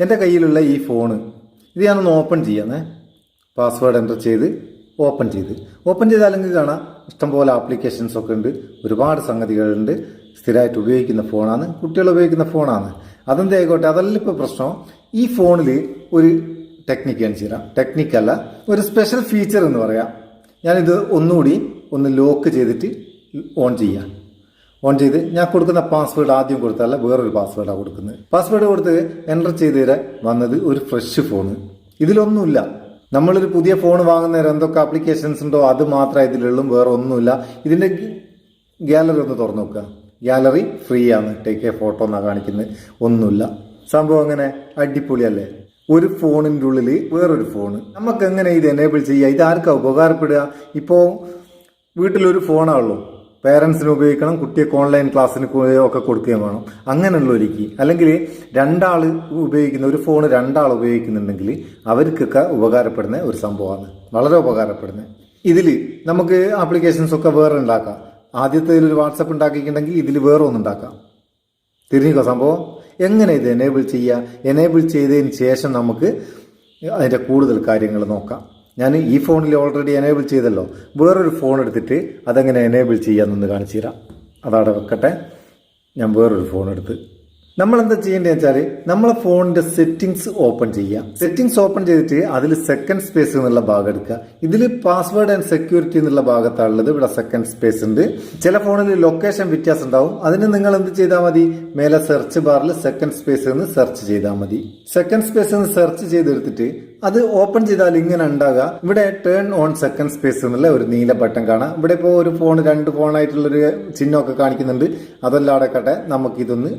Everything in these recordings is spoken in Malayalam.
എൻ്റെ കയ്യിലുള്ള ഈ ഫോണ് ഇത് ഞാനൊന്ന് ഓപ്പൺ ചെയ്യാന്നേ. പാസ്വേഡ് എൻ്റർ ചെയ്ത് ഓപ്പൺ ചെയ്താലെങ്കിൽ കാണാം ഇഷ്ടംപോലെ ആപ്ലിക്കേഷൻസ് ഒക്കെ ഉണ്ട്, ഒരുപാട് സംഗതികളുണ്ട്. സ്ഥിരമായിട്ട് ഉപയോഗിക്കുന്ന ഫോണാണ്, കുട്ടികൾ ഉപയോഗിക്കുന്ന ഫോണാണ്. അതെന്ത് ആയിക്കോട്ടെ, അതല്ല ഇപ്പോൾ പ്രശ്നം. ഈ ഫോണിൽ ഒരു ടെക്നിക്ക് കാണിച്ചു തരാം. ടെക്നിക്കല്ല, ഒരു സ്പെഷ്യൽ ഫീച്ചർ എന്ന് പറയാം. ഞാനിത് ഒന്നുകൂടി ലോക്ക് ചെയ്തിട്ട് ഓൺ ചെയ്ത് ഞാൻ കൊടുക്കുന്ന പാസ്വേഡ് ആദ്യം കൊടുത്തല്ല, വേറൊരു പാസ്വേഡാണ് കൊടുക്കുന്നത്. പാസ്വേഡ് കൊടുത്ത് എൻ്റർ ചെയ്ത് വന്നത് ഒരു ഫ്രഷ് ഫോണ്. ഇതിലൊന്നുമില്ല. നമ്മളൊരു പുതിയ ഫോൺ വാങ്ങുന്നേരം എന്തൊക്കെ ആപ്ലിക്കേഷൻസ് ഉണ്ടോ അത് മാത്രമേ ഇതിലുള്ളൂ, വേറെ ഒന്നുമില്ല. ഇതിൻ്റെ ഗാലറി ഒന്ന് തുറന്നു നോക്കുക. ഗാലറി ഫ്രീ ആണ്, ടേക്ക് എ ഫോട്ടോ എന്നാണ് കാണിക്കുന്നത്. ഒന്നുമില്ല. സംഭവം അങ്ങനെ അടിപൊളിയല്ലേ? ഒരു ഫോണിൻ്റെ ഉള്ളിൽ വേറൊരു ഫോണ്. നമുക്ക് എങ്ങനെ ഇത് എനേബിൾ ചെയ്യുക? ഇത് ആർക്കാ ഉപകാരപ്പെടുക? ഇപ്പോൾ വീട്ടിലൊരു ഫോണാണല്ലോ, പേരൻസിന് ഉപയോഗിക്കണം, കുട്ടിയൊക്കെ ഓൺലൈൻ ക്ലാസ്സിന് ഒക്കെ കൊടുക്കുകയും വേണം. അങ്ങനെയുള്ളവർക്ക്, അല്ലെങ്കിൽ രണ്ടാൾ ഉപയോഗിക്കുന്ന ഒരു ഫോൺ രണ്ടാൾ ഉപയോഗിക്കുന്നുണ്ടെങ്കിൽ അവർക്കൊക്കെ ഉപകാരപ്പെടുന്ന ഒരു സംഭവമാണ്, വളരെ ഉപകാരപ്പെടുന്നത്. ഇതിൽ നമുക്ക് ആപ്ലിക്കേഷൻസ് ഒക്കെ വേറെ ഉണ്ടാക്കാം. ആദ്യത്തെ ഒരു വാട്സപ്പ് ഉണ്ടാക്കിയിട്ടുണ്ടെങ്കിൽ ഇതിൽ വേറെ ഒന്നുണ്ടാക്കാം. തിരിഞ്ഞോ സംഭവം? എങ്ങനെ ഇത് എനേബിൾ ചെയ്യുക? എനേബിൾ ചെയ്തതിന് ശേഷം നമുക്ക് അതിൻ്റെ കൂടുതൽ കാര്യങ്ങൾ നോക്കാം. ഞാൻ ഈ ഫോണിൽ ഓൾറെഡി എനേബിൾ ചെയ്തല്ലോ, വേറൊരു ഫോൺ എടുത്തിട്ട് അതെങ്ങനെ എനേബിൾ ചെയ്യാമെന്നൊന്ന് കാണിച്ചു തരാം. അതവിടെ വെക്കട്ടെ. ഞാൻ വേറൊരു ഫോൺ എടുത്ത് നമ്മളെന്താ ചെയ്യേണ്ടതെന്ന് വെച്ചാൽ നമ്മളെ ഫോണിൻ്റെ സെറ്റിങ്സ് ഓപ്പൺ ചെയ്യുക. സെറ്റിങ്സ് ഓപ്പൺ ചെയ്തിട്ട് അതിൽ സെക്കൻഡ് സ്പേസ് എന്നുള്ള ഭാഗം എടുക്കുക. ഇതിൽ പാസ്വേഡ് ആൻഡ് സെക്യൂരിറ്റി എന്നുള്ള ഭാഗത്താണുള്ളത്. ഇവിടെ സെക്കൻഡ് സ്പേസ് ഉണ്ട്. ചില ഫോണിൽ ലൊക്കേഷൻ വ്യത്യാസം ഉണ്ടാവും. അതിന് നിങ്ങൾ എന്ത് ചെയ്താൽ മതി? മേലെ സെർച്ച് ബാറിൽ സെക്കൻഡ് സ്പേസ് എന്ന് സെർച്ച് ചെയ്താൽ മതി. സെക്കൻഡ് സ്പേസ് എന്ന് സെർച്ച് ചെയ്തെടുത്തിട്ട് അത് ഓപ്പൺ ചെയ്താൽ ഇങ്ങനെ ഉണ്ടാകുക. ഇവിടെ ടേൺ ഓൺ സെക്കൻഡ് സ്പേസ് എന്നുള്ള ഒരു നീല ബട്ടൺ കാണാം. ഇവിടെ ഇപ്പോൾ ഒരു ഫോൺ, രണ്ട് ഫോണായിട്ടുള്ളൊരു ചിഹ്നമൊക്കെ കാണിക്കുന്നുണ്ട്. അതെല്ലാം അടക്കട്ടെ, നമുക്കിതൊന്ന്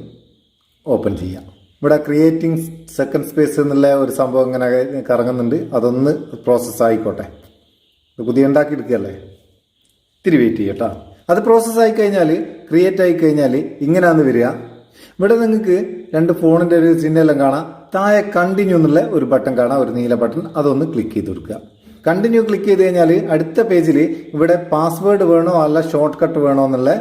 ഓപ്പൺ ചെയ്യാം. ഇവിടെ ക്രിയേറ്റിംഗ് സെക്കൻഡ് സ്പേസ് എന്നുള്ള ഒരു സംഭവം ഇങ്ങനെ കറങ്ങുന്നുണ്ട്. അതൊന്ന് പ്രോസസ്സ് ആയിക്കോട്ടെ. പുതിയ ഉണ്ടാക്കിയെടുക്കുകയല്ലേ, ഇത്തിരി വെയിറ്റ് ചെയ്യട്ടോ. അത് പ്രോസസ്സ് ആയിക്കഴിഞ്ഞാൽ, ക്രിയേറ്റ് ആയിക്കഴിഞ്ഞാൽ ഇങ്ങനെയാന്ന് വരിക. ഇവിടെ നിങ്ങൾക്ക് രണ്ട് ഫോണിൻ്റെ ഒരു ചിഹ്നെല്ലാം കാണാം. താഴെ കണ്ടിന്യൂ എന്നുള്ള ഒരു ബട്ടൺ കാണാം, ഒരു നീല ബട്ടൺ. അതൊന്ന് ക്ലിക്ക് ചെയ്ത് കൊടുക്കുക. കണ്ടിന്യൂ ക്ലിക്ക് ചെയ്ത് കഴിഞ്ഞാൽ അടുത്ത പേജിൽ ഇവിടെ പാസ്വേഡ് വേണോ അല്ല ഷോർട്ട് കട്ട് വേണോ എന്നുള്ള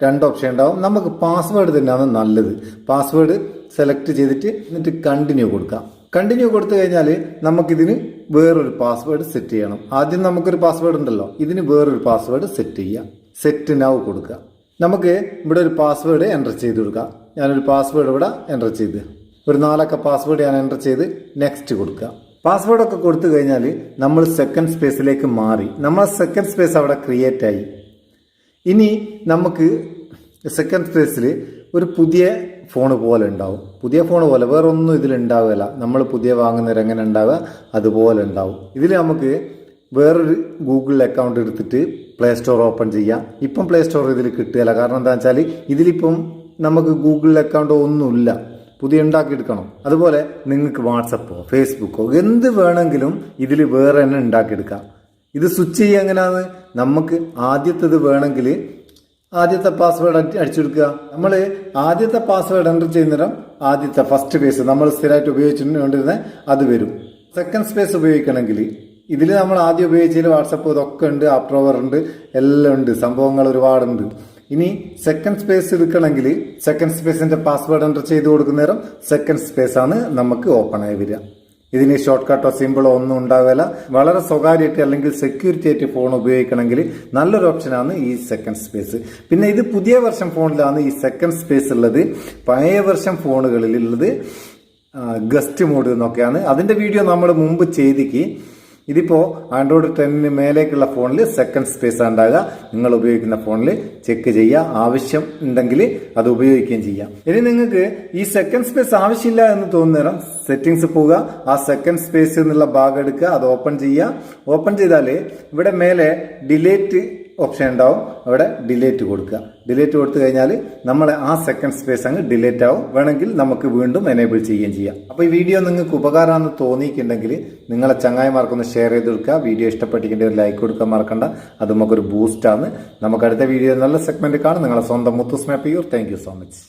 രണ്ട് ഓപ്ഷൻ ഉണ്ടാവും. നമുക്ക് പാസ്വേഡ് തന്നെയാണ് നല്ലത്. പാസ്വേഡ് സെലക്ട് ചെയ്തിട്ട് എന്നിട്ട് കണ്ടിന്യൂ കൊടുക്കാം. കണ്ടിന്യൂ കൊടുത്തു കഴിഞ്ഞാൽ നമുക്കിതിന് വേറൊരു പാസ്വേഡ് സെറ്റ് ചെയ്യണം. ആദ്യം നമുക്കൊരു പാസ്വേഡ് ഉണ്ടല്ലോ, ഇതിന് വേറൊരു പാസ്വേഡ് സെറ്റ് ചെയ്യാം. സെറ്റ് നൗ കൊടുക്കുക. നമുക്ക് ഇവിടെ ഒരു പാസ്വേഡ് എൻ്റർ ചെയ്ത് കൊടുക്കാം. ഞാനൊരു പാസ്വേഡ് ഇവിടെ എൻ്റർ ചെയ്ത്, ഒരു 4 അക്ക പാസ്വേഡ് ഞാൻ എൻ്റർ ചെയ്ത് നെക്സ്റ്റ് കൊടുക്കുക. പാസ്വേഡൊക്കെ കൊടുത്തു കഴിഞ്ഞാൽ നമ്മൾ സെക്കൻഡ് സ്പേസിലേക്ക് മാറി. നമ്മൾ സെക്കൻഡ് സ്പേസ് അവിടെ ക്രിയേറ്റ് ആയി. ഇനി നമുക്ക് സെക്കൻഡ് സ്പേസിൽ ഒരു പുതിയ ഫോൺ പോലെ ഉണ്ടാവും. പുതിയ ഫോൺ പോലെ വേറെ ഒന്നും ഇതിലുണ്ടാവില്ല. നമ്മൾ പുതിയ വാങ്ങുന്നവർ എങ്ങനെ ഉണ്ടാവുക അതുപോലെ ഉണ്ടാവും. ഇതിൽ നമുക്ക് വേറൊരു ഗൂഗിൾ അക്കൗണ്ട് എടുത്തിട്ട് പ്ലേ സ്റ്റോർ ഓപ്പൺ ചെയ്യാം. ഇപ്പം പ്ലേ സ്റ്റോർ ഇതിൽ കിട്ടുകയില്ല. കാരണം എന്താ വെച്ചാൽ ഇതിലിപ്പം നമുക്ക് ഗൂഗിൾ അക്കൗണ്ടോ ഒന്നുമില്ല, പുതിയ ഉണ്ടാക്കിയെടുക്കണം. അതുപോലെ നിങ്ങൾക്ക് വാട്സപ്പോ ഫേസ്ബുക്കോ എന്ത് വേണമെങ്കിലും ഇതിൽ വേറെ തന്നെ ഉണ്ടാക്കിയെടുക്കാം. ഇത് സ്വിച്ച് ചെയ്യുക എങ്ങനെയാണ്? നമുക്ക് ആദ്യത്തേത് വേണമെങ്കിൽ ആദ്യത്തെ പാസ്വേഡ് അടിച്ചെടുക്കുക. നമ്മൾ ആദ്യത്തെ പാസ്വേഡ് എൻ്റർ ചെയ്യുന്നേരം ആദ്യത്തെ ഫസ്റ്റ് സ്പേസ് നമ്മൾ സ്ഥിരമായിട്ട് ഉപയോഗിച്ചുകൊണ്ടിരുന്ന അത് വരും. സെക്കൻഡ് സ്പേസ് ഉപയോഗിക്കണമെങ്കിൽ ഇതിൽ നമ്മൾ ആദ്യം ഉപയോഗിച്ചതിൽ വാട്സപ്പ് ഇതൊക്കെ ഉണ്ട്, അപ്രോവർ ഉണ്ട്, എല്ലാം ഉണ്ട്, സംഭവങ്ങൾ ഒരുപാടുണ്ട്. ഇനി സെക്കൻഡ് സ്പേസ് എടുക്കണമെങ്കിൽ സെക്കൻഡ് സ്പേസിന്റെ പാസ്വേഡ് എൻ്റർ ചെയ്ത് കൊടുക്കുന്നേരം സെക്കൻഡ് സ്പേസ് ആണ് നമുക്ക് ഓപ്പൺ ആയി വരിക. ഇതിന് ഷോർട്ട് കട്ടോ സിമ്പിളോ ഒന്നും ഉണ്ടാവില്ല. വളരെ സ്വകാര്യമായിട്ട് അല്ലെങ്കിൽ സെക്യൂരിറ്റി ആയിട്ട് ഫോൺ ഉപയോഗിക്കണമെങ്കിൽ നല്ലൊരു ഓപ്ഷനാണ് ഈ സെക്കൻഡ് സ്പേസ്. പിന്നെ ഇത് പുതിയ വെർഷൻ ഫോണിലാണ് ഈ സെക്കൻഡ് സ്പേസ് ഉള്ളത്. പഴയ വെർഷൻ ഫോണുകളിൽ ഉള്ളത് ഗസ്റ്റ് മോഡ് എന്നൊക്കെയാണ്. അതിന്റെ വീഡിയോ നമ്മൾ മുമ്പ് ചെയ്തിക്ക്. ഇതിപ്പോൾ ആൻഡ്രോയിഡ് 10 മേലേക്കുള്ള ഫോണിൽ സെക്കൻഡ് സ്പേസ് ഉണ്ടാകുക. നിങ്ങൾ ഉപയോഗിക്കുന്ന ഫോണിൽ ചെക്ക് ചെയ്യുക. ആവശ്യം ഉണ്ടെങ്കിൽ അത് ഉപയോഗിക്കുകയും ചെയ്യാം. ഇനി നിങ്ങൾക്ക് ഈ സെക്കൻഡ് സ്പേസ് ആവശ്യമില്ല എന്ന് തോന്നുന്നേരം സെറ്റിംഗ്സ് പോവുക. ആ സെക്കൻഡ് സ്പേസ് എന്നുള്ള ഭാഗം എടുക്കുക, അത് ഓപ്പൺ ചെയ്യുക. ഓപ്പൺ ചെയ്താൽ ഇവിടെ മേലെ ഡിലേറ്റ് ഓപ്ഷൻ ഉണ്ടാവും. അവിടെ ഡിലേറ്റ് കൊടുക്കുക. ഡിലേറ്റ് കൊടുത്തു കഴിഞ്ഞാൽ നമ്മളെ ആ സെക്കൻഡ് സ്പേസ് അങ്ങ് ഡിലേറ്റ് ആവും. വേണമെങ്കിൽ നമുക്ക് വീണ്ടും എനേബിൾ ചെയ്യുകയും ചെയ്യാം. അപ്പോൾ ഈ വീഡിയോ നിങ്ങൾക്ക് ഉപകാരമാണെന്ന് തോന്നിയിട്ടുണ്ടെങ്കിൽ നിങ്ങളെ ചങ്ങായിമാർക്കൊന്ന് ഷെയർ ചെയ്ത് കൊടുക്കുക. വീഡിയോ ഇഷ്ടപ്പെട്ടിട്ടുണ്ടെങ്കിൽ ഒരു ലൈക്ക് കൊടുക്കാൻ മറക്കണ്ട. അത് നമുക്കൊരു ബൂസ്റ്റാണ്. നമുക്ക് അടുത്ത വീഡിയോ നല്ല സെഗ്മെന്റ് കാണും. നിങ്ങളെ സ്വന്തം Muthoos Meppayyur. Thank you so much.